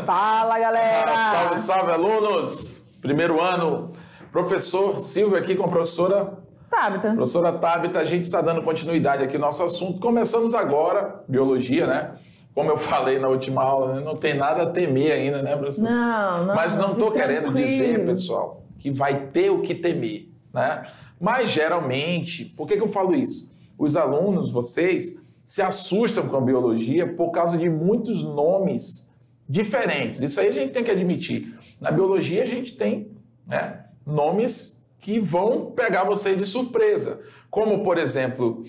Fala, galera! Salve, salve, alunos! Primeiro ano, professor Silvio aqui com a professora Tabita. Professora Tabita, a gente está dando continuidade aqui no nosso assunto. Começamos agora, biologia, né? Como eu falei na última aula, né? Não tem nada a temer ainda, né, professor? Não. Mas não estou querendo dizer, pessoal, que vai ter o que temer, né? Mas, geralmente, por que eu falo isso? Os alunos, vocês, se assustam com a biologia por causa de muitos nomes diferentes. Isso aí a gente tem que admitir. Na biologia, a gente tem, né, nomes que vão pegar vocês de surpresa. Como, por exemplo,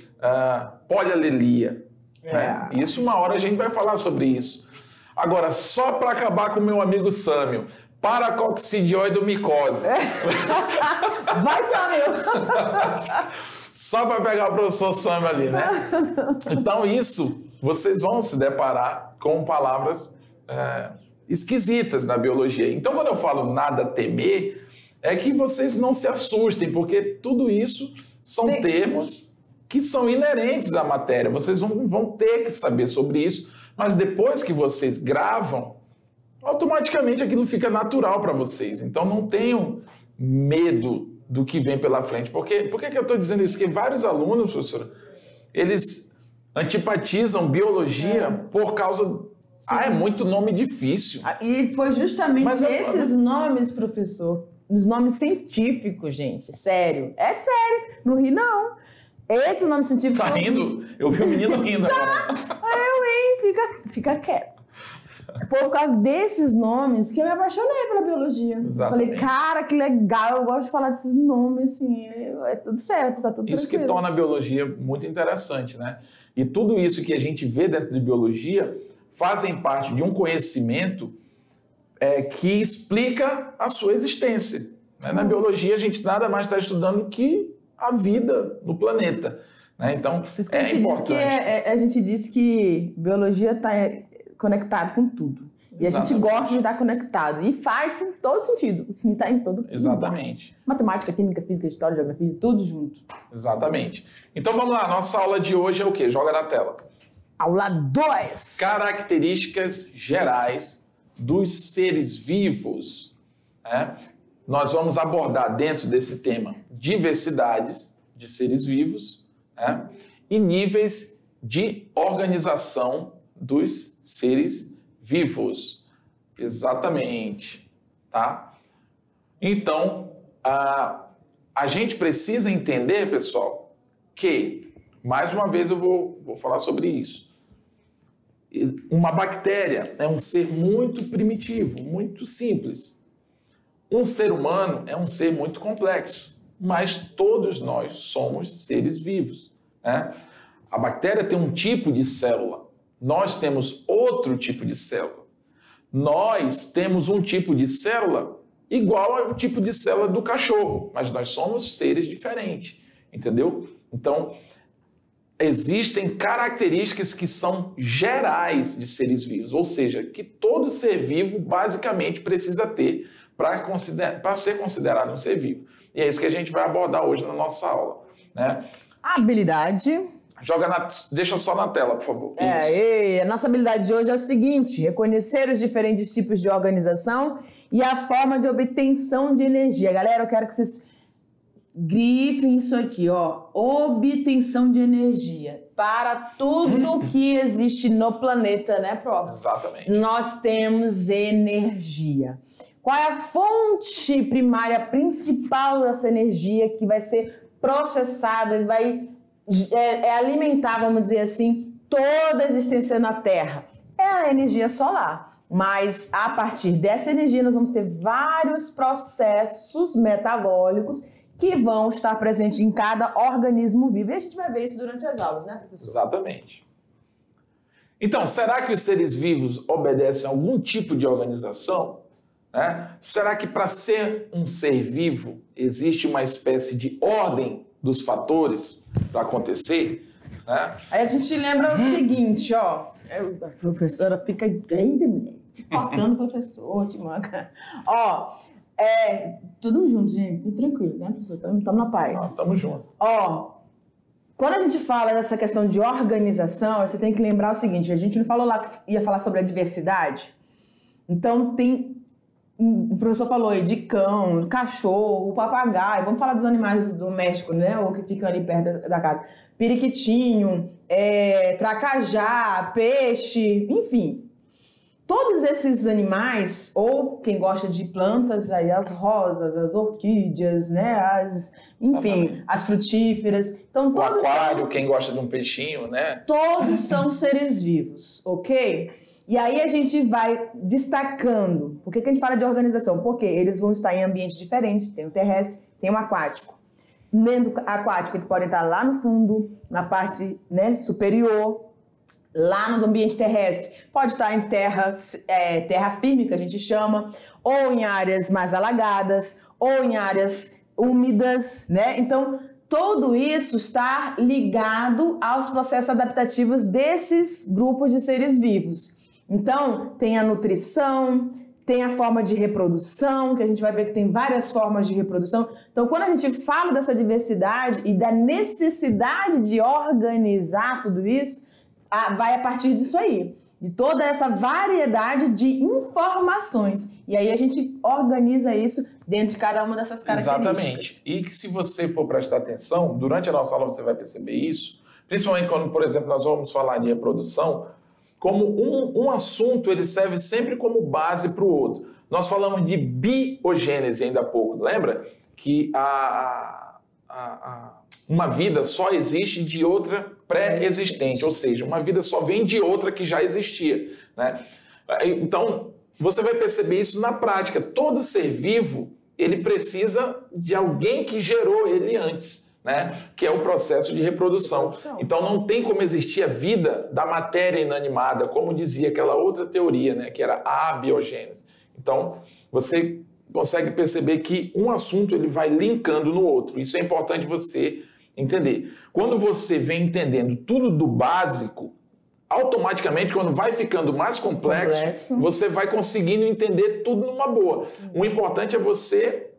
polialelia. Né? Isso uma hora a gente vai falar sobre isso. Agora, só para acabar com o meu amigo Sâmio, paracoccidioidomicose. Vai, Sâmio! Só para pegar o professor Sâmio ali, né? Então, isso, vocês vão se deparar com palavras esquisitas na biologia. Então, quando eu falo nada a temer, é que vocês não se assustem, porque tudo isso são termos que são inerentes à matéria. Vocês vão ter que saber sobre isso, mas depois que vocês gravam, automaticamente aquilo fica natural para vocês. Então não tenham medo do que vem pela frente. Por que eu estou dizendo isso? Porque vários alunos, professora, eles antipatizam biologia por causa... é muito nome difícil. E foi justamente esses nomes, professor, os nomes científicos, gente, sério. É sério, não ri não. Esses nomes científicos... Tá rindo? Eu vi o menino rindo agora. Fica quieto. Foi por causa desses nomes que eu me apaixonei pela biologia. Exatamente. Falei, cara, que legal, eu gosto de falar desses nomes, assim, é tudo certo, tá tudo isso tranquilo. Que torna a biologia muito interessante, né? E tudo isso que a gente vê dentro de biologia fazem parte de um conhecimento que explica a sua existência. Né? Na biologia, a gente nada mais está estudando que a vida no planeta. Né? Então, é importante. A gente disse que biologia está conectado com tudo. E a gente gosta de estar conectado. E faz em todo sentido. Está em todo. Exatamente. Matemática, química, física, história, geografia, tudo junto. Exatamente. Então vamos lá. Nossa aula de hoje é o quê? Joga na tela. Aula 2. Características gerais dos seres vivos. Né? Nós vamos abordar dentro desse tema diversidades de seres vivos, né? E níveis de organização dos seres vivos. Exatamente. Tá? Então, a gente precisa entender, pessoal, que, mais uma vez eu vou falar sobre isso. Uma bactéria é um ser muito primitivo, muito simples. Um ser humano é um ser muito complexo, mas todos nós somos seres vivos. Né? A bactéria tem um tipo de célula, nós temos outro tipo de célula. Nós temos um tipo de célula igual ao tipo de célula do cachorro, mas nós somos seres diferentes, entendeu? Então, existem características que são gerais de seres vivos, ou seja, que todo ser vivo basicamente precisa ter para ser considerado um ser vivo. E é isso que a gente vai abordar hoje na nossa aula. Né? Habilidade. Deixa só na tela, por favor. A nossa habilidade de hoje é o seguinte: reconhecer os diferentes tipos de organização e a forma de obtenção de energia. Galera, eu quero que vocês grifem isso aqui, ó. Obtenção de energia. Para tudo que existe no planeta, né, prof? Exatamente. Nós temos energia. Qual é a fonte primária principal dessa energia que vai ser processada e vai alimentar, vamos dizer assim, toda a existência na Terra? É a energia solar. Mas a partir dessa energia nós vamos ter vários processos metabólicos que vão estar presentes em cada organismo vivo. E a gente vai ver isso durante as aulas, né, professor? Exatamente. Então, será que os seres vivos obedecem a algum tipo de organização? Será que para ser um ser vivo existe uma espécie de ordem dos fatores para acontecer? Aí a gente lembra o seguinte, ó. A professora fica cortando o professor, te manca. Ó, tudo junto, gente, tudo tranquilo, né, professor? Estamos na paz. Estamos juntos. Ó, quando a gente fala dessa questão de organização, você tem que lembrar o seguinte: a gente não falou lá que ia falar sobre a diversidade? Então, o professor falou aí de cão, cachorro, papagaio, vamos falar dos animais domésticos, né? Ou que ficam ali perto da casa. Periquitinho, tracajá, peixe, enfim. Todos esses animais, ou quem gosta de plantas, aí as rosas, as orquídeas, né? As frutíferas. Então, o aquário, quem gosta de um peixinho, né? Todos são seres vivos, ok? E aí a gente vai destacando. Por que a gente fala de organização? Porque eles vão estar em ambientes diferentes. Tem o terrestre, tem o aquático. Dentro do aquático, eles podem estar lá no fundo, na parte, né, superior. Lá no ambiente terrestre, pode estar em terra firme, que a gente chama, ou em áreas mais alagadas, ou em áreas úmidas, né? Então, tudo isso está ligado aos processos adaptativos desses grupos de seres vivos. Então, tem a nutrição, tem a forma de reprodução, que a gente vai ver que tem várias formas de reprodução. Então, quando a gente fala dessa diversidade e da necessidade de organizar tudo isso, vai a partir disso aí, de toda essa variedade de informações. E aí a gente organiza isso dentro de cada uma dessas características. Exatamente. E que se você for prestar atenção, durante a nossa aula você vai perceber isso, principalmente quando, por exemplo, nós vamos falar de reprodução, como um assunto ele serve sempre como base para o outro. Nós falamos de biogênese ainda há pouco, lembra? Que uma vida só existe de outra pré-existente, ou seja, uma vida só vem de outra que já existia, né? Então, você vai perceber isso na prática. Todo ser vivo, ele precisa de alguém que gerou ele antes, né? Que é o processo de reprodução. Então, não tem como existir a vida da matéria inanimada, como dizia aquela outra teoria, né? Que era a abiogênese. Então, você consegue perceber que um assunto ele vai linkando no outro. Isso é importante você entender. Quando você vem entendendo tudo do básico, automaticamente, quando vai ficando mais complexo, você vai conseguindo entender tudo numa boa. O importante é você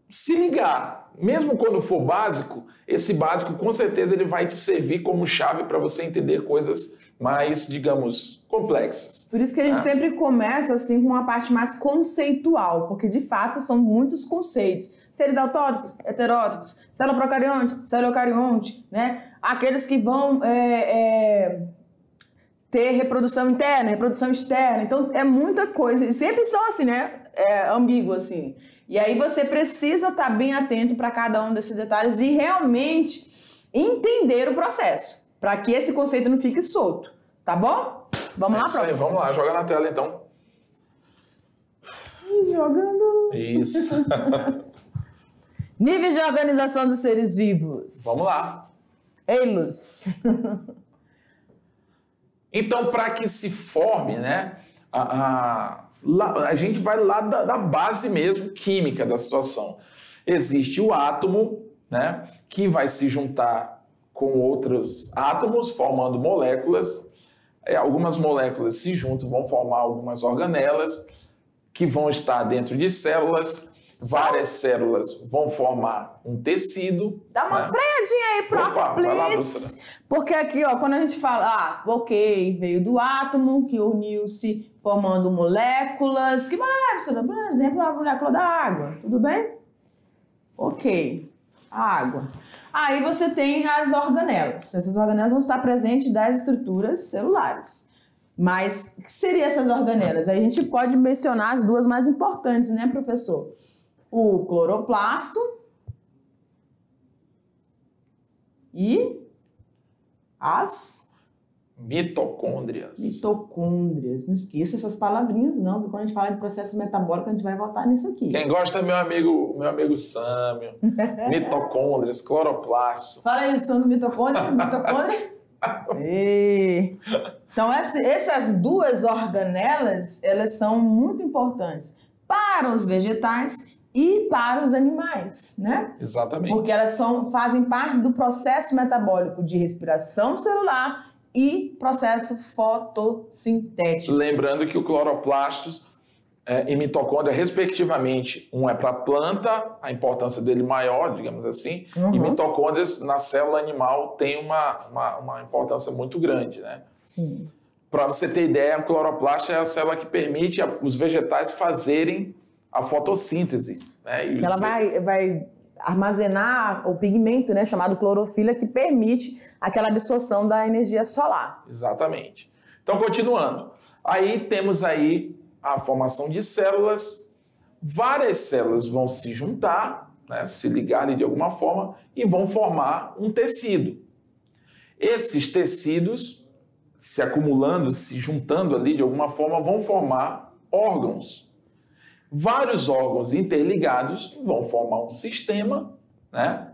se ligar. Mesmo quando for básico, esse básico, com certeza, ele vai te servir como chave para você entender coisas mais, digamos, complexas. Por isso que a gente sempre começa assim com uma parte mais conceitual, porque de fato são muitos conceitos. Seres autótrofos, heterótrofos, célula procarionte, célula eucarionte, né? Aqueles que vão ter reprodução interna, reprodução externa. Então é muita coisa. E sempre são assim, né? Ambíguo assim. E aí você precisa estar bem atento para cada um desses detalhes e realmente entender o processo, para que esse conceito não fique solto, tá bom? Vamos lá, prof. Vamos lá, joga na tela então. Jogando. Isso. Níveis de organização dos seres vivos. Vamos lá. Ei, Luz. Então, para que se forme, né, a gente vai lá da base mesmo, química da situação. Existe o átomo, né, que vai se juntar com outros átomos, formando moléculas. Algumas moléculas se juntam, vão formar algumas organelas, que vão estar dentro de células. Várias células vão formar um tecido. Dá uma freadinha aí, prof, please. Porque aqui, ó, quando a gente fala, ok, veio do átomo, que uniu-se formando moléculas, que molécula, por exemplo, a molécula da água, tudo bem? Ok, água. Aí você tem as organelas. Essas organelas vão estar presentes das estruturas celulares. Mas o que seriam essas organelas? Aí a gente pode mencionar as duas mais importantes, né, professor? O cloroplasto e as mitocôndrias. Mitocôndrias. Não esqueça essas palavrinhas, não, porque quando a gente fala de processo metabólico, a gente vai voltar nisso aqui. Quem gosta é meu amigo Sâmio. Mitocôndrias, cloroplasto. Fala aí, são do mitocôndria? Mitocôndria? Então, essas duas organelas, elas são muito importantes para os vegetais e para os animais, né? Exatamente. Porque elas fazem parte do processo metabólico de respiração celular e processo fotossintético. Lembrando que o cloroplastos e mitocôndria, respectivamente, um é para a planta, a importância dele maior, digamos assim, e mitocôndrias na célula animal tem uma importância muito grande, né? Sim. Para você ter ideia, a cloroplasto é a célula que permite os vegetais fazerem a fotossíntese. Né? Ela vai armazenar o pigmento, né, chamado clorofila, que permite aquela absorção da energia solar. Exatamente. Então, continuando. Aí temos aí a formação de células. Várias células vão se juntar, né, se ligarem de alguma forma e vão formar um tecido. Esses tecidos, se acumulando, se juntando ali de alguma forma, vão formar órgãos. Vários órgãos interligados vão formar um sistema, né?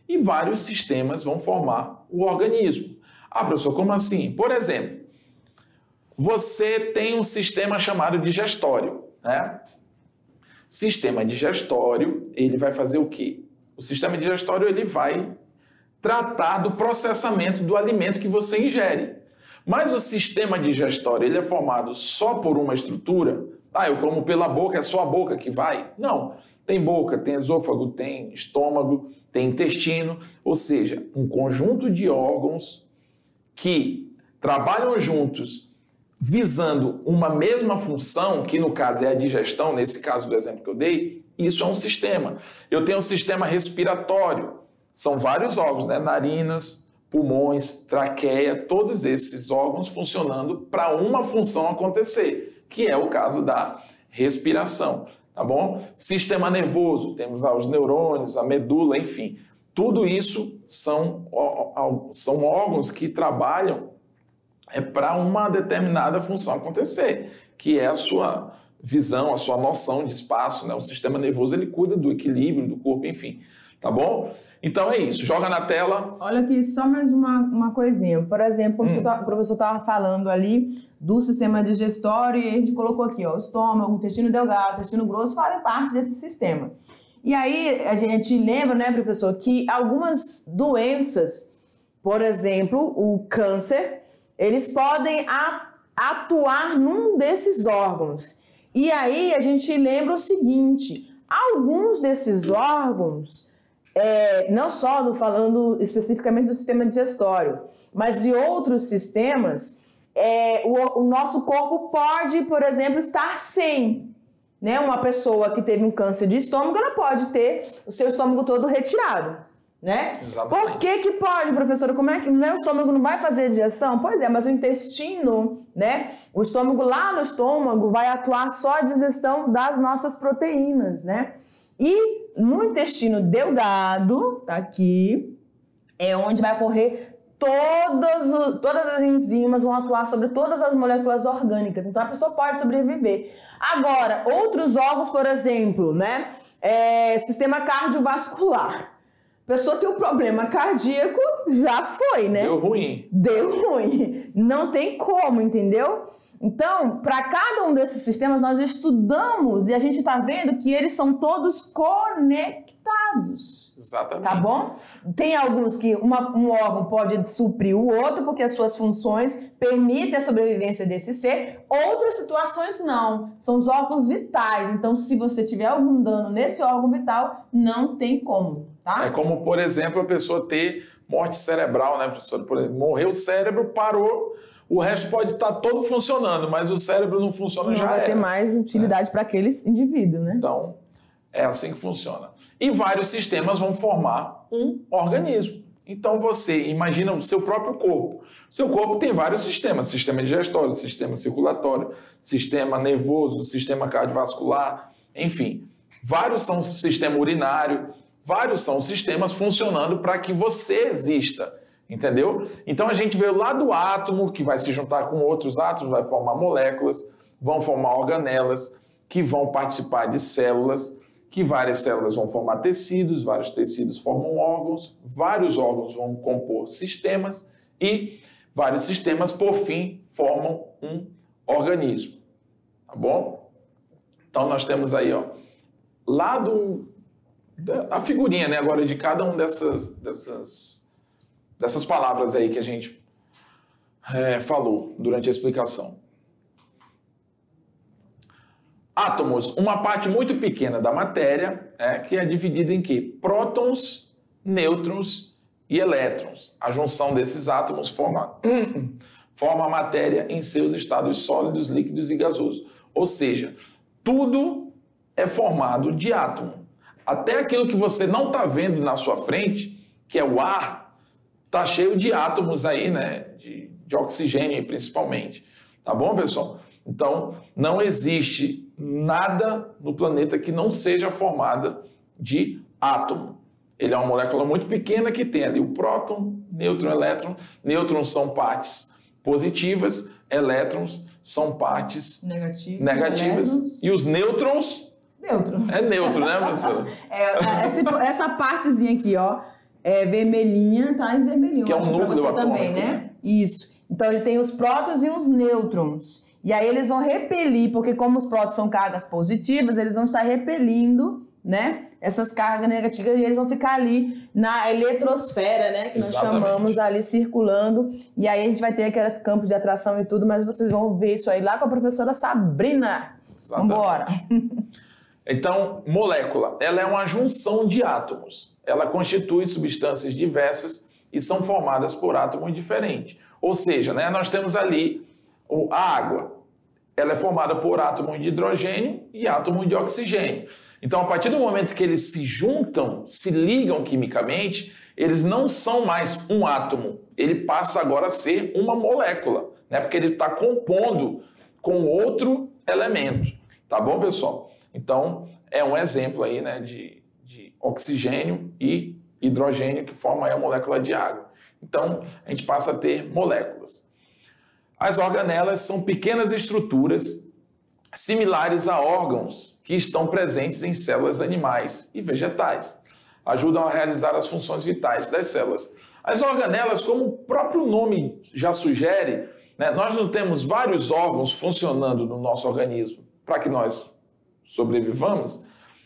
E vários sistemas vão formar o organismo. Ah, professor, como assim? Por exemplo, você tem um sistema chamado digestório, né? Sistema digestório, ele vai fazer o quê? O sistema digestório, ele vai tratar do processamento do alimento que você ingere. Mas o sistema digestório, ele é formado só por uma estrutura? Ah, eu como pela boca, é só a boca que vai? Não. Tem boca, tem esôfago, tem estômago, tem intestino, ou seja, um conjunto de órgãos que trabalham juntos visando uma mesma função, que no caso é a digestão, nesse caso do exemplo que eu dei, isso é um sistema. Eu tenho um sistema respiratório, são vários órgãos, né? Narinas, pulmões, traqueia, todos esses órgãos funcionando para uma função acontecer, que é o caso da respiração, tá bom? Sistema nervoso, temos lá os neurônios, a medula, enfim. Tudo isso são órgãos que trabalham para uma determinada função acontecer, que é a sua visão, a sua noção de espaço, né? O sistema nervoso, ele cuida do equilíbrio do corpo, enfim, tá bom? Então é isso, joga na tela. Olha aqui, só mais uma coisinha. Por exemplo, como o professor estava falando ali do sistema digestório, e a gente colocou aqui, ó, o estômago, o intestino delgado, o intestino grosso fazem parte desse sistema. E aí a gente lembra, né, professor, que algumas doenças, por exemplo, o câncer, eles podem atuar num desses órgãos. E aí a gente lembra o seguinte, alguns desses órgãos, não só falando especificamente do sistema digestório, mas de outros sistemas, o nosso corpo pode, por exemplo, estar sem. Né? Uma pessoa que teve um câncer de estômago, ela pode ter o seu estômago todo retirado. Né? Exatamente. Por que pode, professora? Como é que, né, o estômago não vai fazer a digestão? Pois é, mas o intestino, né? O estômago lá no estômago vai atuar só a digestão das nossas proteínas, né? E no intestino delgado, tá aqui, é onde vai ocorrer todas as enzimas vão atuar sobre todas as moléculas orgânicas. Então a pessoa pode sobreviver. Agora, outros órgãos, por exemplo, né? Sistema cardiovascular. A pessoa tem um problema cardíaco, já foi, né? Deu ruim. Deu ruim. Não tem como, entendeu? Então, para cada um desses sistemas, nós estudamos e a gente está vendo que eles são todos conectados. Exatamente. Tá bom? Tem alguns que um órgão pode suprir o outro, porque as suas funções permitem a sobrevivência desse ser. Outras situações não. São os órgãos vitais. Então, se você tiver algum dano nesse órgão vital, não tem como, tá? É como, por exemplo, a pessoa ter morte cerebral, né, professor? Por exemplo, morreu o cérebro, parou. O resto pode estar todo funcionando, mas o cérebro não funciona, já não vai ter mais utilidade para aqueles indivíduos, né? Então, é assim que funciona. E vários sistemas vão formar um organismo. Então, você imagina o seu próprio corpo. O seu corpo tem vários sistemas. Sistema digestório, sistema circulatório, sistema nervoso, sistema cardiovascular, enfim. Vários são o sistema urinário, vários são os sistemas funcionando para que você exista. Entendeu? Então a gente vê lá do átomo, que vai se juntar com outros átomos, vai formar moléculas, vão formar organelas, que vão participar de células, que várias células vão formar tecidos, vários tecidos formam órgãos, vários órgãos vão compor sistemas e vários sistemas, por fim, formam um organismo. Tá bom? Então nós temos aí, ó, lá a figurinha, né, agora de cada um dessas palavras aí que a gente falou durante a explicação. Átomos, uma parte muito pequena da matéria, que é dividida em quê? Prótons, nêutrons e elétrons. A junção desses átomos forma a matéria em seus estados sólidos, líquidos e gasosos. Ou seja, tudo é formado de átomo. Até aquilo que você não está vendo na sua frente, que é o ar, está cheio de átomos aí, né? De oxigênio principalmente. Tá bom, pessoal? Então, não existe nada no planeta que não seja formada de átomo. Ele é uma molécula muito pequena que tem ali o próton, nêutron, elétron. Nêutrons são partes positivas, elétrons são partes negativas. E os nêutrons... Neutro. É neutro, né, professora? Essa partezinha aqui, ó, é vermelhinha, tá em vermelhinho. Que é um núcleo atômico também, né? Isso. Então, ele tem os prótons e os nêutrons. E aí, eles vão repelir, porque como os prótons são cargas positivas, eles vão estar repelindo, né, essas cargas negativas, e eles vão ficar ali na eletrosfera, né, que nós chamamos ali, circulando. E aí, a gente vai ter aqueles campos de atração e tudo, mas vocês vão ver isso aí lá com a professora Sabrina. Vamos embora. Então, molécula, ela é uma junção de átomos. Ela constitui substâncias diversas e são formadas por átomos diferentes. Ou seja, né, nós temos ali a água. Ela é formada por átomos de hidrogênio e átomos de oxigênio. Então, a partir do momento que eles se juntam, se ligam quimicamente, eles não são mais um átomo. Ele passa agora a ser uma molécula, né, porque ele está compondo com outro elemento. Tá bom, pessoal? Então, é um exemplo aí, né, de oxigênio e hidrogênio que formam aí a molécula de água. Então, a gente passa a ter moléculas. As organelas são pequenas estruturas similares a órgãos que estão presentes em células animais e vegetais. Ajudam a realizar as funções vitais das células. As organelas, como o próprio nome já sugere, né, nós não temos vários órgãos funcionando no nosso organismo para que nós sobrevivamos.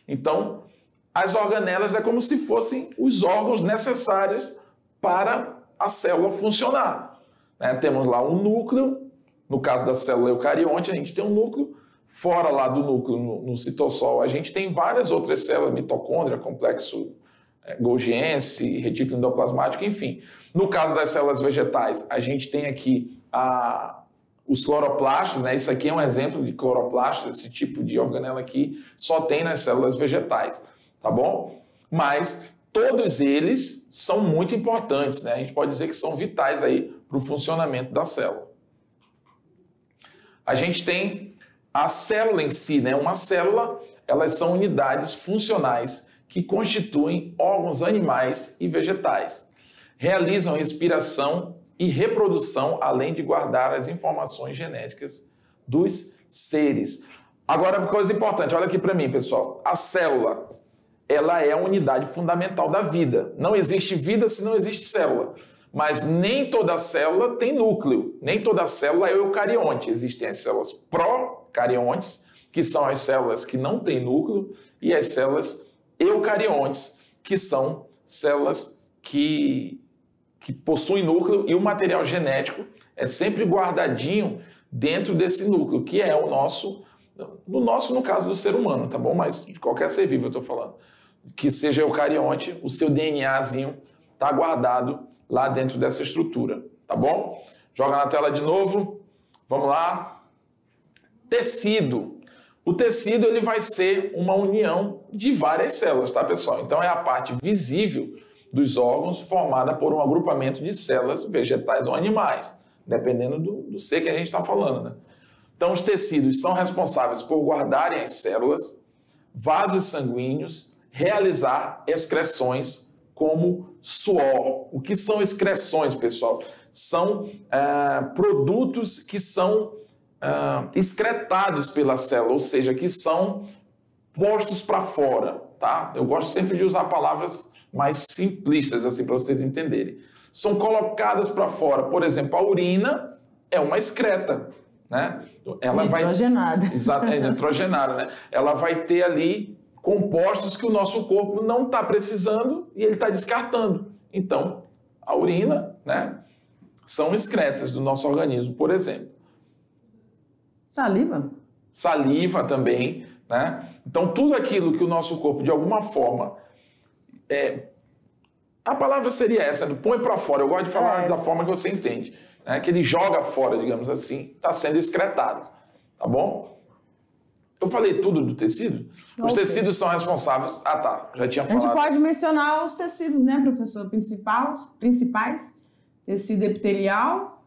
Então, as organelas é como se fossem os órgãos necessários para a célula funcionar. Né? Temos lá um núcleo, no caso da célula eucarionte, a gente tem um núcleo, fora lá do núcleo, no citossol, a gente tem várias outras células, mitocôndria, complexo golgiense, retículo endoplasmático, enfim. No caso das células vegetais, a gente tem aqui os cloroplastos, né? Isso aqui é um exemplo de cloroplasto, esse tipo de organela aqui só tem nas células vegetais, tá bom? Mas todos eles são muito importantes, né? A gente pode dizer que são vitais aí para o funcionamento da célula. A gente tem a célula em si, né? Uma célula, elas são unidades funcionais que constituem órgãos animais e vegetais. Realizam respiração e reprodução, além de guardar as informações genéticas dos seres. Agora, uma coisa importante, olha aqui para mim, pessoal. A célula, ela é a unidade fundamental da vida. Não existe vida se não existe célula. Mas nem toda célula tem núcleo. Nem toda célula é eucarionte. Existem as células procariontes, que são as células que não têm núcleo, e as células eucariontes, que são células que possuem núcleo, e o material genético é sempre guardadinho dentro desse núcleo, que é no caso do ser humano, tá bom? Mas de qualquer ser vivo eu estou falando. Que seja eucarionte, o seu DNAzinho está guardado lá dentro dessa estrutura, tá bom? Joga na tela de novo, vamos lá. Tecido. O tecido ele vai ser uma união de várias células, tá, pessoal? Então é a parte visível dos órgãos formada por um agrupamento de células vegetais ou animais, dependendo do ser que a gente está falando, né? Então os tecidos são responsáveis por guardarem as células, vasos sanguíneos, realizar excreções como suor. O que são excreções, pessoal? São produtos que são excretados pela célula, ou seja, que são postos para fora, tá? Eu gosto sempre de usar palavras mais simplistas, assim, para vocês entenderem. São colocadas para fora. Por exemplo, a urina é uma excreta, né? Ela nitrogenada. Exato, é nitrogenada, né? Ela vai ter ali compostos que o nosso corpo não está precisando e ele está descartando. Então, a urina, né, são excretas do nosso organismo, por exemplo. Saliva? Saliva também, né? Então, tudo aquilo que o nosso corpo, de alguma forma, a palavra seria essa, põe para fora. Eu gosto de falar da forma que você entende. né, que ele joga fora, digamos assim, está sendo excretado, tá bom? Eu falei tudo do tecido? Os tecidos são responsáveis... Ah, tá, já tinha falado. A gente pode mencionar os tecidos, né, professor? Principais. Tecido epitelial.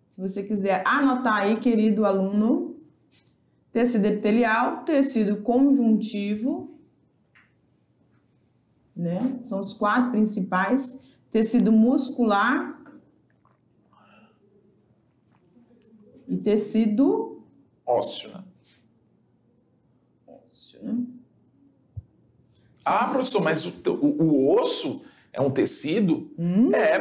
Se você quiser anotar aí, querido aluno. Tecido epitelial, tecido conjuntivo, né? São os 4 principais. Tecido muscular e tecido ósseo, né? Ósseo, né? Ah, professor, mas o osso é um tecido?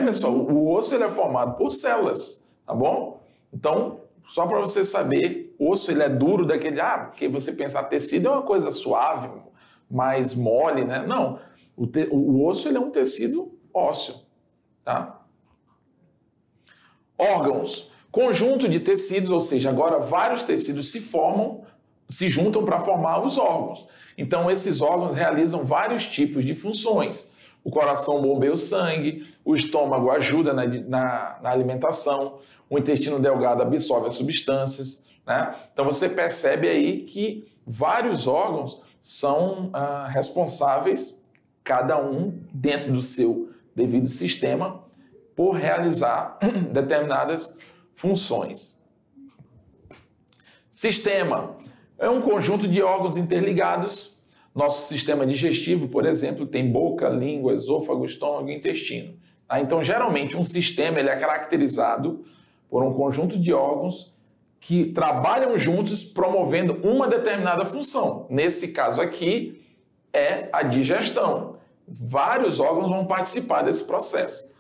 Pessoal, o osso ele é formado por células, tá bom? Então, só para você saber, o osso ele é duro daquele... porque você pensa, tecido é uma coisa suave, mais mole, né? Não, o osso ele é um tecido ósseo, tá? Órgãos, conjunto de tecidos, ou seja, agora vários tecidos se juntam para formar os órgãos. Então, esses órgãos realizam vários tipos de funções. O coração bombeia o sangue, o estômago ajuda na alimentação, o intestino delgado absorve as substâncias, né? Então, você percebe aí que vários órgãos são responsáveis, cada um dentro do seu devido sistema, por realizar determinadas funções. Sistema é um conjunto de órgãos interligados. Nosso sistema digestivo, por exemplo, tem boca, língua, esôfago, estômago e intestino. Tá? Então, geralmente, um sistema ele é caracterizado por um conjunto de órgãos que trabalham juntos promovendo uma determinada função. Nesse caso aqui, é a digestão. Vários órgãos vão participar desse processo.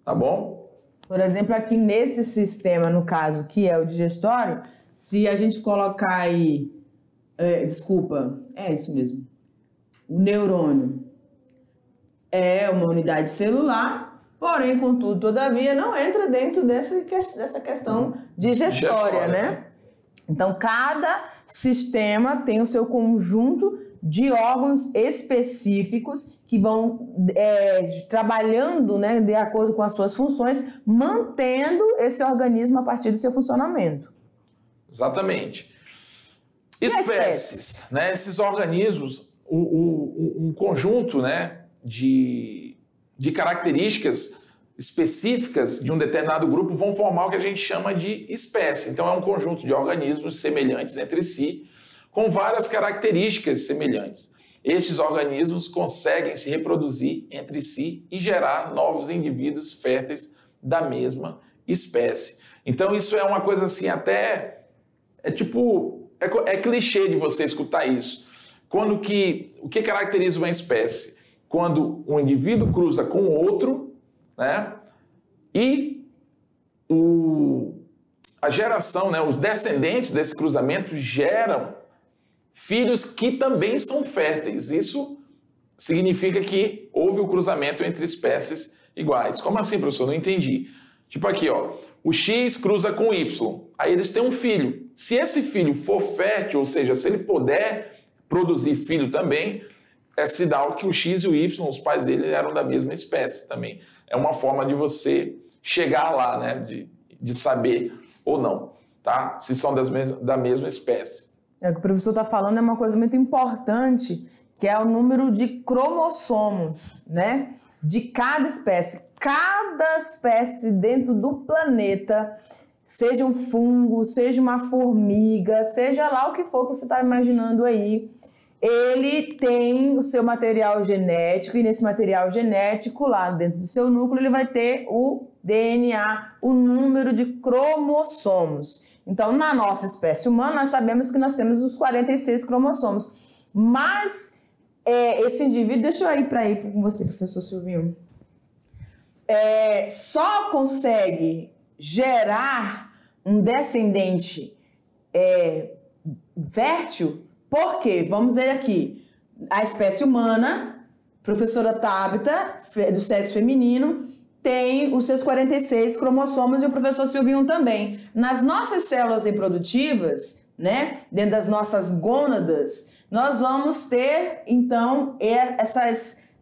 Tá bom? Por exemplo, aqui nesse sistema, no caso, que é o digestório, se a gente colocar aí... isso mesmo. O neurônio é uma unidade celular, porém, contudo, todavia, não entra dentro dessa questão digestória, né? Então, cada sistema tem o seu conjunto de órgãos específicos que vão trabalhando, né, de acordo com as suas funções, mantendo esse organismo a partir do seu funcionamento. Exatamente. Espécies, né? Esses organismos, um conjunto, né, de características específicas de um determinado grupo vão formar o que a gente chama de espécie. Então, é um conjunto de organismos semelhantes entre si, com várias características semelhantes. Estes organismos conseguem se reproduzir entre si e gerar novos indivíduos férteis da mesma espécie. Então, isso é uma coisa assim, até... É clichê de você escutar isso. O que caracteriza uma espécie? Quando um indivíduo cruza com outro, né? E a geração, né? Os descendentes desse cruzamento geram filhos que também são férteis. Isso significa que houve o cruzamento entre espécies iguais. Como assim, professor? Não entendi. Tipo aqui, ó. O X cruza com o Y. Aí eles têm um filho. Se esse filho for fértil, ou seja, se ele puder produzir filho também, é sinal que o X e o Y, os pais dele, eram da mesma espécie também. É uma forma de você chegar lá, né? De saber ou não, tá? Se são da mesma espécie. O que o professor está falando é uma coisa muito importante, que é o número de cromossomos, né? De cada espécie. Cada espécie dentro do planeta, seja um fungo, seja uma formiga, seja lá o que for que você está imaginando aí, ele tem o seu material genético, e nesse material genético, lá dentro do seu núcleo, ele vai ter o DNA, o número de cromossomos. Então, na nossa espécie humana, nós sabemos que nós temos os 46 cromossomos. Mas esse indivíduo, deixa eu ir para aí com você, professor Silvinho, só consegue gerar um descendente fértil, porque, vamos ver aqui, a espécie humana, professora Tabita, do sexo feminino, tem os seus 46 cromossomos e o professor Silvinho também. Nas nossas células reprodutivas, né, dentro das nossas gônadas, nós vamos ter, então,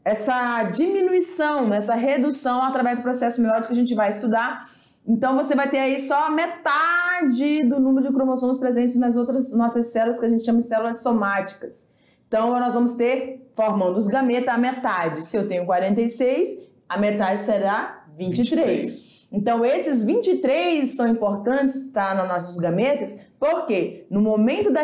essa diminuição, essa redução através do processo meiótico que a gente vai estudar Então você vai ter aí só metade do número de cromossomos presentes nas outras nossas células, que a gente chama de células somáticas. Então nós vamos ter, formando os gametas, a metade. Se eu tenho 46, a metade será 23. Então esses 23 são importantes, tá, nos nossos gametas, porque no momento da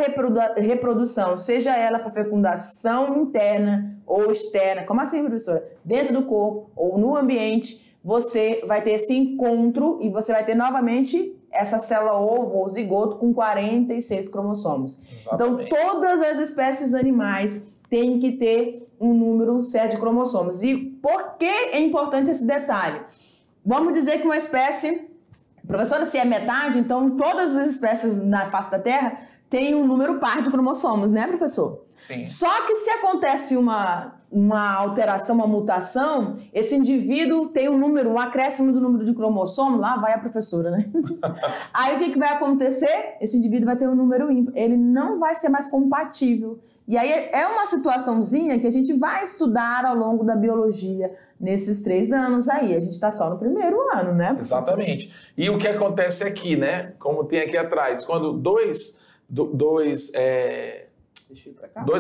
reprodução, seja ela por fecundação interna ou externa, como assim, professora? Dentro do corpo ou no ambiente, você vai ter esse encontro e você vai ter novamente essa célula ovo ou zigoto com 46 cromossomos. Exatamente. Então, todas as espécies animais têm que ter um número certo de cromossomos. E por que é importante esse detalhe? Vamos dizer que uma espécie, professora, se é metade, então todas as espécies na face da Terra têm um número par de cromossomos, né, professor? Sim. Só que se acontece uma alteração, uma mutação, esse indivíduo tem um acréscimo do número de cromossomos, lá vai a professora, né? Aí o que vai acontecer? Esse indivíduo vai ter um número ímpar, ele não vai ser mais compatível. E aí é uma situaçãozinha que a gente vai estudar ao longo da biologia nesses 3 anos aí. A gente está só no primeiro ano, né, professor? Exatamente. E o que acontece aqui, né? Como tem aqui atrás, quando dois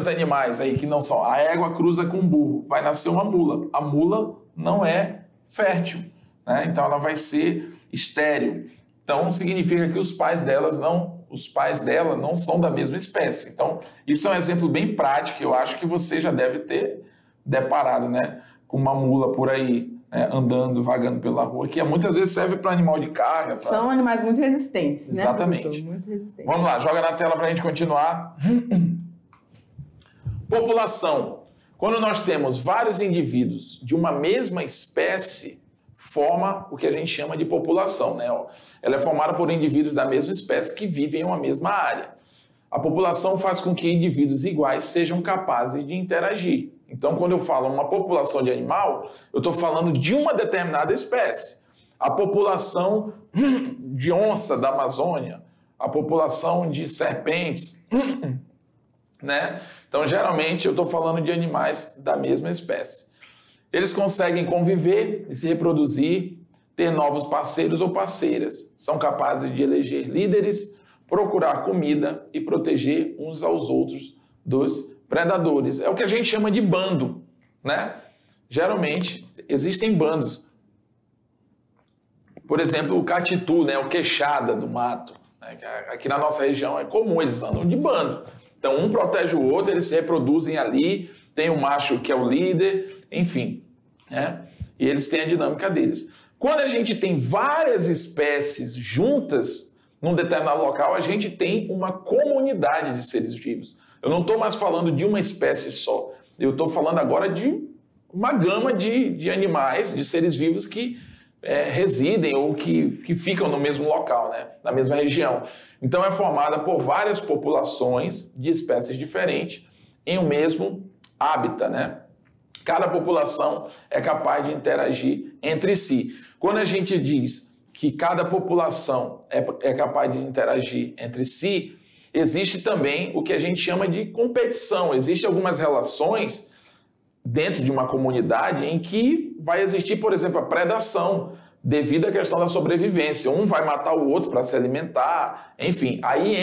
animais aí que não são, a égua cruza com um burro, vai nascer uma mula. A mula não é fértil, né? Então ela vai ser estéril. Então significa que os pais dela não são da mesma espécie. Então isso é um exemplo bem prático, eu acho que você já deve ter deparado, né, com uma mula por aí, né, andando, vagando pela rua, que muitas vezes serve para animal de carga. São animais muito resistentes, né? Exatamente. Muito resistentes. Vamos lá, joga na tela para a gente continuar. População. Quando nós temos vários indivíduos de uma mesma espécie, forma o que a gente chama de população, né? Ela é formada por indivíduos da mesma espécie que vivem em uma mesma área. A população faz com que indivíduos iguais sejam capazes de interagir. Então, quando eu falo uma população de animal, eu estou falando de uma determinada espécie. A população de onça da Amazônia, a população de serpentes, né? Então, geralmente, eu estou falando de animais da mesma espécie. Eles conseguem conviver e se reproduzir, ter novos parceiros ou parceiras. São capazes de eleger líderes, procurar comida e proteger uns aos outros dos predadores. É o que a gente chama de bando, né? Geralmente, existem bandos. Por exemplo, o catitu, né? O queixada do mato. Né? Aqui na nossa região é comum, eles andam de bando. Então, um protege o outro, eles se reproduzem ali, tem o macho que é o líder, enfim, né? E eles têm a dinâmica deles. Quando a gente tem várias espécies juntas num determinado local, a gente tem uma comunidade de seres vivos. Eu não estou mais falando de uma espécie só, eu estou falando agora de uma gama de animais, de seres vivos que residem ou que ficam no mesmo local, né? Na mesma região. Então é formada por várias populações de espécies diferentes em um mesmo hábitat, né? Cada população é capaz de interagir entre si. Quando a gente diz que cada população é capaz de interagir entre si, existe também o que a gente chama de competição. Existem algumas relações dentro de uma comunidade em que vai existir, por exemplo, a predação, devido à questão da sobrevivência. Um vai matar o outro para se alimentar, enfim. Aí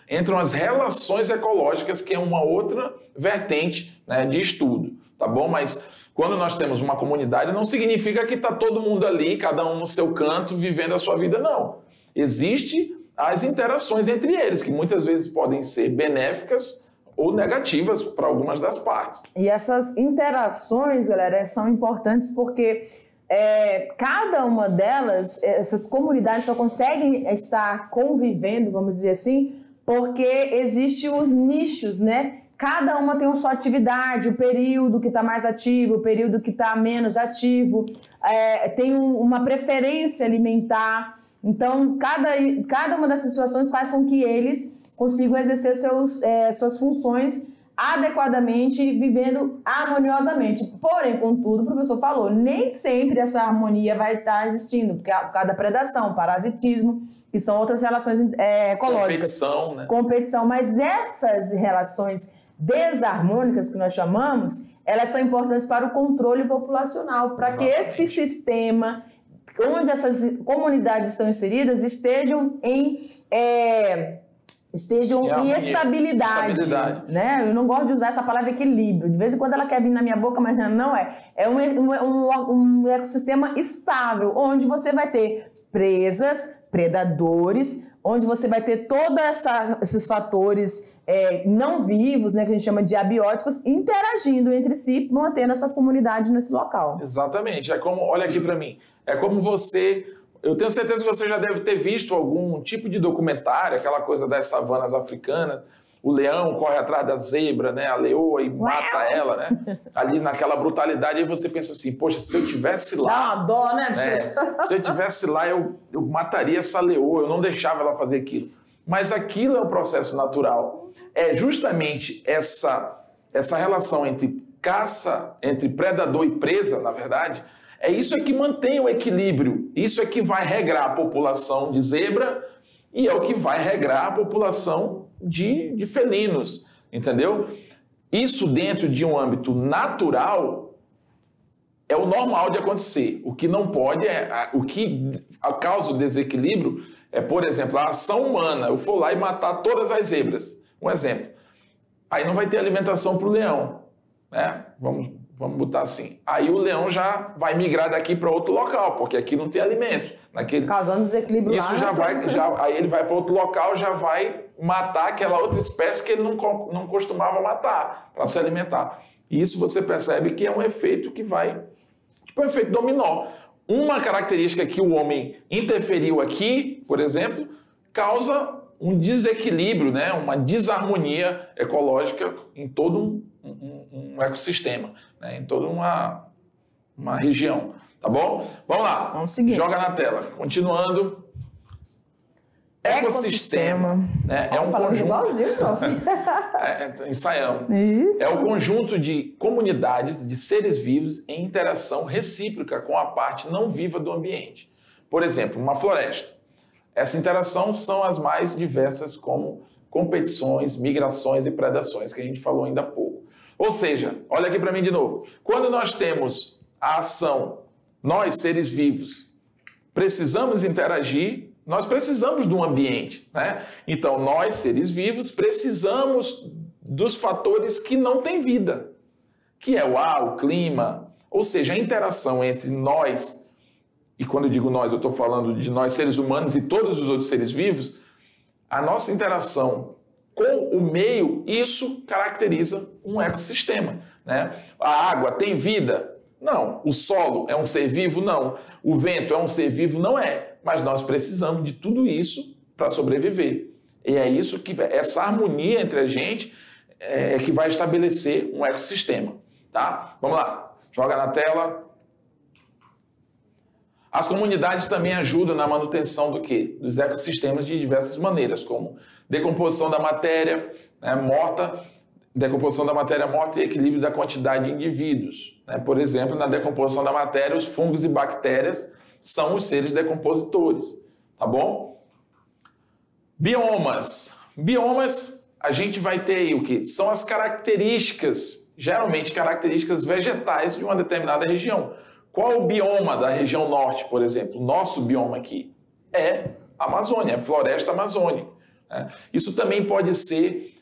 entram as relações ecológicas, que é uma outra vertente, né, de estudo, tá bom? Mas quando nós temos uma comunidade, não significa que está todo mundo ali, cada um no seu canto, vivendo a sua vida, não. Existem as interações entre eles, que muitas vezes podem ser benéficas ou negativas para algumas das partes. E essas interações, galera, são importantes porque cada uma delas, essas comunidades só conseguem estar convivendo, vamos dizer assim, porque existem os nichos, né? Cada uma tem a sua atividade, o período que está mais ativo, o período que está menos ativo, tem uma preferência alimentar. Então, cada uma dessas situações faz com que eles consigam exercer suas funções adequadamente, vivendo harmoniosamente. Porém, contudo, o professor falou, nem sempre essa harmonia vai estar existindo, por causa da predação, parasitismo, que são outras relações ecológicas. Competição, né? Competição, mas essas relações desarmônicas que nós chamamos, elas são importantes para o controle populacional, para que esse sistema onde essas comunidades estão inseridas estejam em estabilidade, né? Eu não gosto de usar essa palavra equilíbrio. De vez em quando ela quer vir na minha boca, mas não é. É um ecossistema estável, onde você vai ter presas, predadores, onde você vai ter todos esses fatores não vivos, né, que a gente chama de abióticos, interagindo entre si, mantendo essa comunidade nesse local. Exatamente. É como, olha aqui para mim, é como você... Eu tenho certeza que você já deve ter visto algum tipo de documentário, aquela coisa das savanas africanas, o leão corre atrás da zebra, né, a leoa, e mata ela, né? Ali naquela brutalidade, aí você pensa assim, poxa, se eu tivesse lá... Dá uma dó, né? Se eu tivesse lá, eu mataria essa leoa, eu não deixava ela fazer aquilo. Mas aquilo é um processo natural. É justamente essa relação entre caça, entre predador e presa, na verdade, é isso que mantém o equilíbrio. Isso é que vai regrar a população de zebra e é o que vai regrar a população de felinos, entendeu? Isso dentro de um âmbito natural é o normal de acontecer. O que não pode o que causa o desequilíbrio é, por exemplo, a ação humana. Eu for lá e matar todas as zebras. Um exemplo. Aí não vai ter alimentação para o leão, né? Vamos botar assim. Aí o leão já vai migrar daqui para outro local, porque aqui não tem alimento. Causando desequilíbrio lá. Isso aí ele vai para outro local, já vai matar aquela outra espécie que ele não costumava matar para se alimentar. E isso você percebe que é um efeito que vai... Tipo um efeito dominó. Uma característica que o homem interferiu aqui, por exemplo, causa um desequilíbrio, né? Uma desarmonia ecológica em todo um ecossistema, né? Em toda uma região, tá bom? Vamos lá. Vamos seguir. Joga na tela. Continuando. Ecossistema, né? É um conjunto... ensaiamos. Isso. É o conjunto de comunidades de seres vivos em interação recíproca com a parte não viva do ambiente. Por exemplo, uma floresta. Essa interação são as mais diversas, como competições, migrações e predações, que a gente falou ainda há pouco. Ou seja, olha aqui para mim de novo. Quando nós temos a ação, nós, seres vivos, precisamos interagir, nós precisamos do ambiente, né? Então, nós, seres vivos, precisamos dos fatores que não têm vida, que é o ar, o clima, ou seja, a interação entre nós, e quando eu digo nós, eu estou falando de nós, seres humanos, e todos os outros seres vivos, a nossa interação com o meio, isso caracteriza um ecossistema, né? A água tem vida? Não. O solo é um ser vivo? Não. O vento é um ser vivo? Não é. Mas nós precisamos de tudo isso para sobreviver. E é isso que essa harmonia entre a gente é que vai estabelecer um ecossistema, tá? Vamos lá. Joga na tela. As comunidades também ajudam na manutenção do quê? Dos ecossistemas de diversas maneiras, como decomposição da matéria, né, morta, decomposição da matéria morta e equilíbrio da quantidade de indivíduos. Né? Por exemplo, na decomposição da matéria, os fungos e bactérias são os seres decompositores, tá bom? Biomas. Biomas, a gente vai ter aí o quê? São as características, geralmente características vegetais de uma determinada região. Qual o bioma da região norte, por exemplo? Nosso bioma aqui é a Amazônia, a floresta amazônica. Né? Isso também pode ser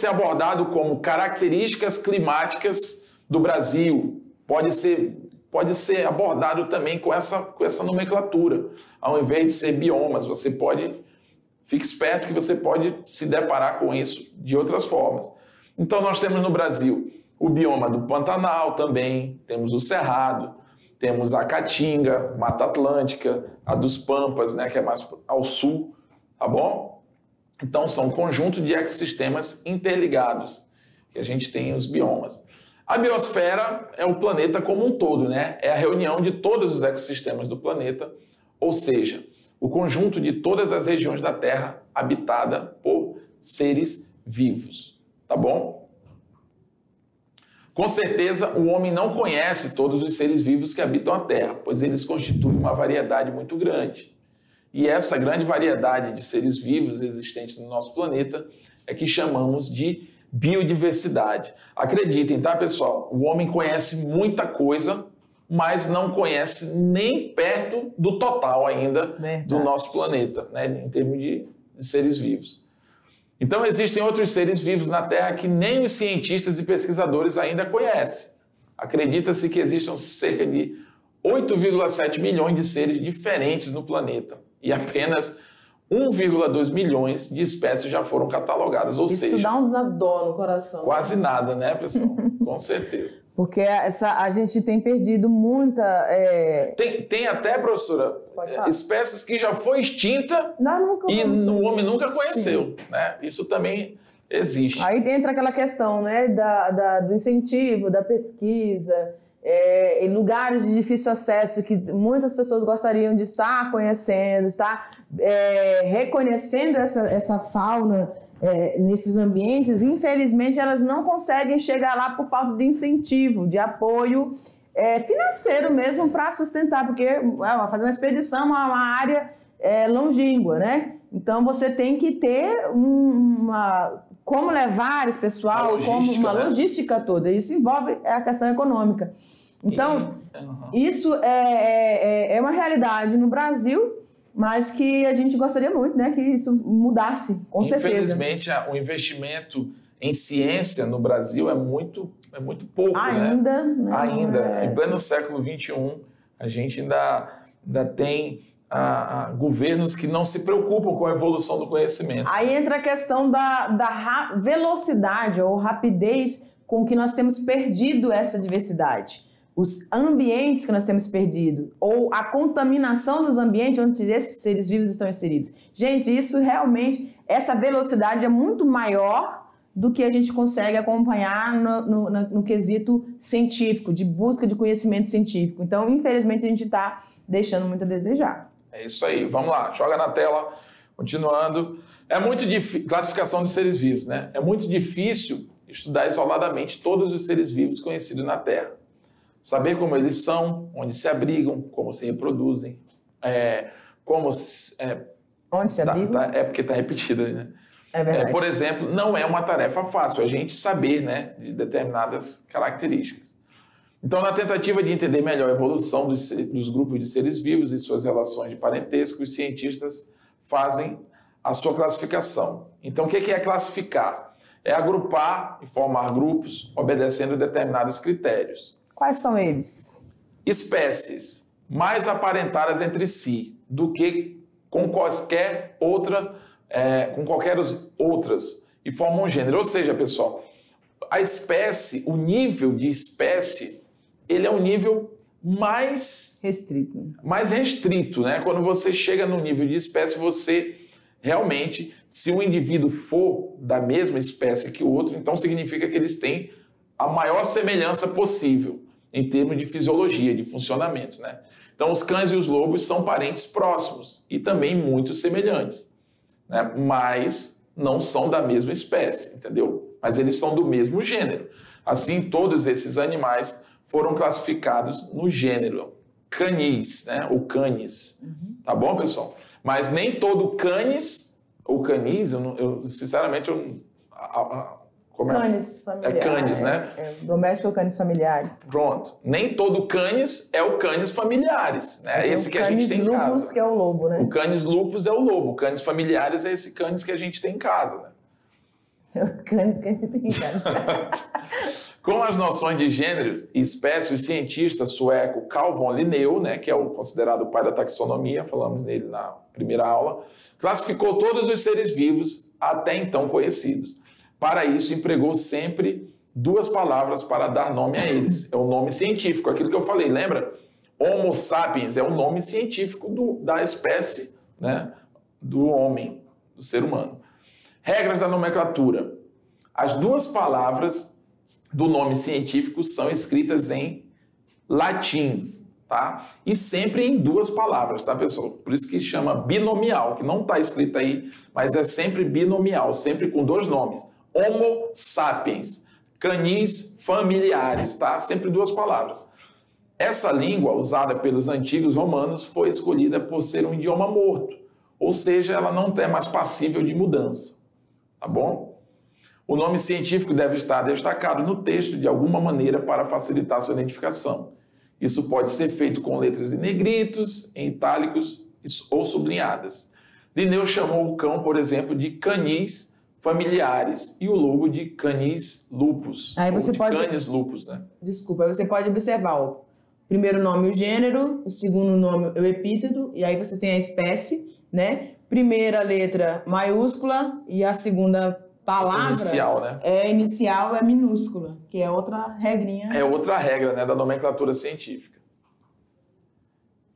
abordado como características climáticas do Brasil. Pode ser abordado também com essa nomenclatura. Ao invés de ser biomas, fique esperto que você pode se deparar com isso de outras formas. Então nós temos no Brasil o bioma do Pantanal também, temos o Cerrado, temos a Caatinga, Mata Atlântica, a dos Pampas, né, que é mais ao sul, tá bom? Então são um conjunto de ecossistemas interligados, que a gente tem os biomas. A biosfera é o planeta como um todo, né? É a reunião de todos os ecossistemas do planeta, ou seja, o conjunto de todas as regiões da Terra habitada por seres vivos, tá bom? Com certeza, o homem não conhece todos os seres vivos que habitam a Terra, pois eles constituem uma variedade muito grande. E essa grande variedade de seres vivos existentes no nosso planeta é que chamamos de biodiversidade. Acreditem, tá, pessoal? O homem conhece muita coisa, mas não conhece nem perto do total ainda do nosso planeta, né, em termos de seres vivos. Então, existem outros seres vivos na Terra que nem os cientistas e pesquisadores ainda conhecem. Acredita-se que existam cerca de 8,7 milhões de seres diferentes no planeta e apenas 1,2 milhões de espécies já foram catalogadas. Ou seja, isso dá uma dor no coração. Quase nada, né, pessoal? Com certeza. Porque a gente tem perdido muita... Tem até, professora, espécies que já foi extinta e o homem nunca conheceu. Né? Isso também existe. Aí entra aquela questão, né, do incentivo, da pesquisa, em lugares de difícil acesso que muitas pessoas gostariam de estar conhecendo, estar reconhecendo essa fauna nesses ambientes. Infelizmente, elas não conseguem chegar lá por falta de incentivo, de apoio financeiro mesmo para sustentar, porque fazer uma expedição é uma área longínqua, né? Então, você tem que ter como levar esse pessoal, uma logística toda. Isso envolve a questão econômica. Então, isso é uma realidade no Brasil, mas que a gente gostaria muito, né, que isso mudasse, com certeza. Infelizmente, o investimento em ciência no Brasil é muito pouco, ainda, né? Ainda. Em pleno século XXI, a gente ainda tem governos que não se preocupam com a evolução do conhecimento. Aí entra a questão da velocidade ou rapidez com que nós temos perdido essa diversidade. Os ambientes que nós temos perdido, ou a contaminação dos ambientes onde esses seres vivos estão inseridos. Gente, isso realmente, essa velocidade é muito maior do que a gente consegue acompanhar no quesito científico, de busca de conhecimento científico. Então, infelizmente, a gente está deixando muito a desejar. É isso aí. Vamos lá, joga na tela. Continuando. É muito difícil, classificação de seres vivos, né? É muito difícil estudar isoladamente todos os seres vivos conhecidos na Terra. Saber como eles são, onde se abrigam, como se reproduzem, onde se abrigam? É porque está repetida, né? É verdade. Por exemplo, não é uma tarefa fácil a gente saber, né, de determinadas características. Então, na tentativa de entender melhor a evolução dos grupos de seres vivos e suas relações de parentesco, os cientistas fazem a sua classificação. Então, o que é classificar? É agrupar e formar grupos obedecendo determinados critérios. Quais são eles? Espécies mais aparentadas entre si do que com qualquer outras, e formam um gênero. Ou seja, pessoal, a espécie, o nível de espécie, ele é um nível mais restrito, né? Quando você chega no nível de espécie, você realmente, se um indivíduo for da mesma espécie que o outro, então significa que eles têm a maior semelhança possível em termos de fisiologia, de funcionamento, né? Então, os cães e os lobos são parentes próximos e também muito semelhantes, né? Mas não são da mesma espécie, entendeu? Mas eles são do mesmo gênero. Assim, todos esses animais foram classificados no gênero Canis, né? Ou Canis. Tá bom, pessoal? Mas nem todo Canis ou Canis, sinceramente, Canis familiares. É Canis, né? Doméstico ou Canis familiares. Pronto. Nem todo Canis é o Canis familiares, né? Esse que a gente tem em casa. O Canis lupus, que é o lobo, né? O Canis lupus é o lobo. O Canis familiares é esse Canis que a gente tem em casa, né? É o Canis que a gente tem em casa. Com as noções de gênero e espécie, o cientista sueco Carl von Linneu, né, que é o considerado o pai da taxonomia, falamos nele na primeira aula, classificou todos os seres vivos até então conhecidos. Para isso, empregou sempre duas palavras para dar nome a eles. É o nome científico, aquilo que eu falei, lembra? Homo sapiens é o nome científico da espécie, né, do homem, do ser humano. Regras da nomenclatura. As duas palavras do nome científico são escritas em latim, tá? E sempre em duas palavras, tá, pessoal? Por isso que chama binomial, que não está escrito aí, mas é sempre binomial, sempre com dois nomes. Homo sapiens, canis familiares, tá? Sempre duas palavras. Essa língua, usada pelos antigos romanos, foi escolhida por ser um idioma morto, ou seja, ela não é mais passível de mudança, tá bom? O nome científico deve estar destacado no texto de alguma maneira para facilitar sua identificação. Isso pode ser feito com letras em negritos, em itálicos ou sublinhadas. Linneu chamou o cão, por exemplo, de canis familiares e o lobo de canis lupus. Aí você pode... canis lupus, né? Desculpa, aí você pode observar o primeiro nome o gênero, o segundo nome o epíteto, e aí você tem a espécie, né? Primeira letra maiúscula e a segunda palavra inicial, né? Inicial é minúscula, que é outra regrinha. É outra regra, né, da nomenclatura científica.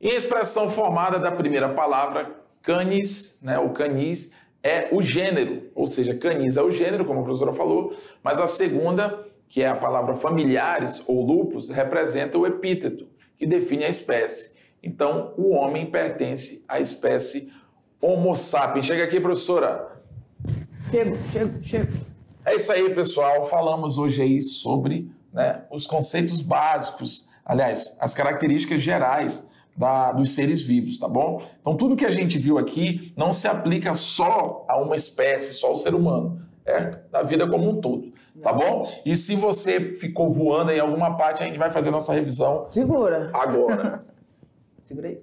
E a expressão formada da primeira palavra, canis, né, o canis, é o gênero, ou seja, canis é o gênero, como a professora falou, mas a segunda, que é a palavra familiares ou lupus, representa o epíteto, que define a espécie. Então, o homem pertence à espécie Homo sapiens. Chega aqui, professora. Chego. É isso aí, pessoal. Falamos hoje aí sobre, né, os conceitos básicos, aliás, as características gerais dos seres vivos, tá bom? Então, tudo que a gente viu aqui não se aplica só a uma espécie, só ao ser humano. É da vida como um todo, tá bom? E se você ficou voando em alguma parte, a gente vai fazer a nossa revisão. Segura. Agora. Segura aí.